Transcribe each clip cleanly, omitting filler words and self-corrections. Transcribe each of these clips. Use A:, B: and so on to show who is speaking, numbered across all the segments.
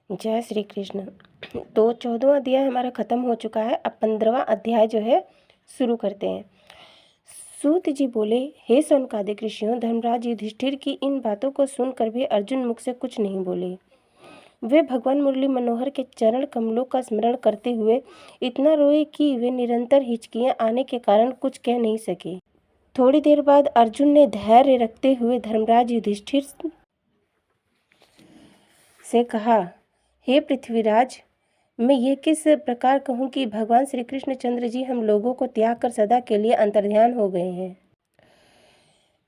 A: जय श्री कृष्ण। तो 14वां अध्याय हमारा ख़त्म हो चुका है। अब 15वां अध्याय जो है शुरू करते हैं। सूत जी बोले, हे सौनकादिक ऋषियों, धर्मराज युधिष्ठिर की इन बातों को सुनकर भी अर्जुन मुख से कुछ नहीं बोले। वे भगवान मुरली मनोहर के चरण कमलों का स्मरण करते हुए इतना रोए कि वे निरंतर हिचकियां आने के कारण कुछ कह नहीं सके। थोड़ी देर बाद अर्जुन ने धैर्य रखते हुए धर्मराज युधिष्ठिर से कहा, हे पृथ्वीराज, मैं ये किस प्रकार कहूँ कि भगवान श्री कृष्णचंद्र जी हम लोगों को त्याग कर सदा के लिए अंतर्ध्यान हो गए हैं।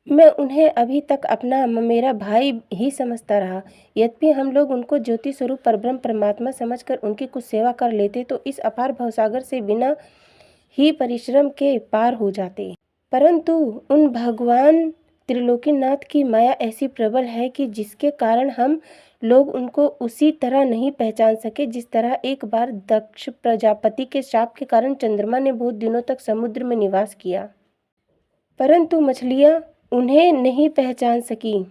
A: मैं उन्हें अभी तक अपना मेरा भाई ही समझता रहा। यद्यपि हम लोग उनको ज्योति स्वरूप परब्रह्म परमात्मा समझकर उनकी कुछ सेवा कर लेते तो इस अपार भवसागर से बिना ही परिश्रम के पार हो जाते। परंतु उन भगवान त्रिलोकीनाथ की माया ऐसी प्रबल है कि जिसके कारण हम लोग उनको उसी तरह नहीं पहचान सके जिस तरह एक बार दक्ष प्रजापति के शाप के कारण चंद्रमा ने बहुत दिनों तक समुद्र में निवास किया, परंतु मछलियां उन्हें नहीं पहचान सकी।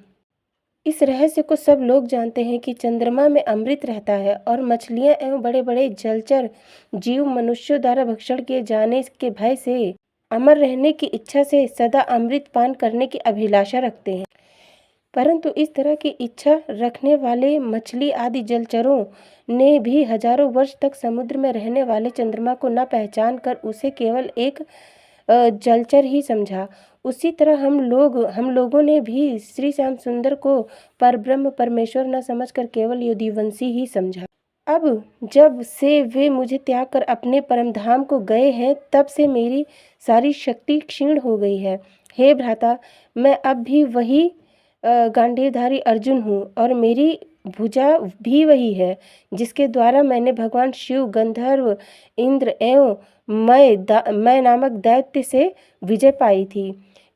A: इस रहस्य को सब लोग जानते हैं कि चंद्रमा में अमृत रहता है और मछलियां एवं बड़े बड़े जलचर जीव मनुष्यों द्वारा भक्षण किए जाने के भय से अमर रहने की इच्छा से सदा अमृत पान करने की अभिलाषा रखते हैं। परंतु इस तरह की इच्छा रखने वाले मछली आदि जलचरों ने भी हजारों वर्ष तक समुद्र में रहने वाले चंद्रमा को न पहचान कर उसे केवल एक जलचर ही समझा। उसी तरह हम लोगों ने भी श्री श्याम सुंदर को परब्रह्म परमेश्वर न समझकर केवल यदुवंशी ही समझा। अब जब से वे मुझे त्याग कर अपने परमधाम को गए हैं तब से मेरी सारी शक्ति क्षीण हो गई है। हे भ्राता, मैं अब भी वही गांडीवधारी अर्जुन हूँ और मेरी भुजा भी वही है जिसके द्वारा मैंने भगवान शिव, गंधर्व, इंद्र एवं मैं नामक दैत्य से विजय पाई थी।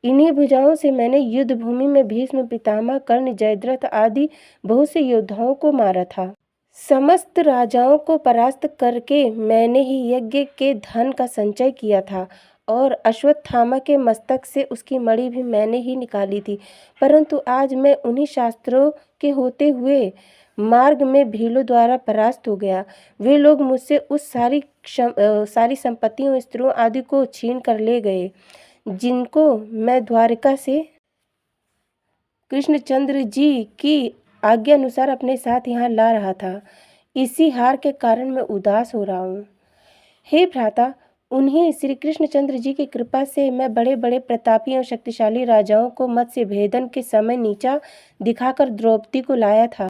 A: इन्हीं भुजाओं से मैंने युद्ध भूमि में भीष्म, पितामह, कर्ण, जयद्रथ आदि बहुत से योद्धाओं को मारा था। समस्त राजाओं को परास्त करके मैंने ही यज्ञ के धन का संचय किया था और अश्वत्थामा के मस्तक से उसकी मणि भी मैंने ही निकाली थी। परंतु आज मैं उन्हीं शास्त्रों के होते हुए मार्ग में भीलों द्वारा परास्त हो गया। वे लोग मुझसे उस सारी संपत्तियों, स्त्रियों आदि को छीन कर ले गए जिनको मैं द्वारिका से कृष्णचंद्र जी की आज्ञा अनुसार अपने साथ यहाँ ला रहा था। इसी हार के कारण मैं उदास हो रहा हूँ। हे भ्राता, उन्हीं श्री कृष्णचंद्र जी की कृपा से मैं बड़े बड़े प्रतापी और शक्तिशाली राजाओं को मत्स्य भेदन के समय नीचा दिखाकर द्रौपदी को लाया था।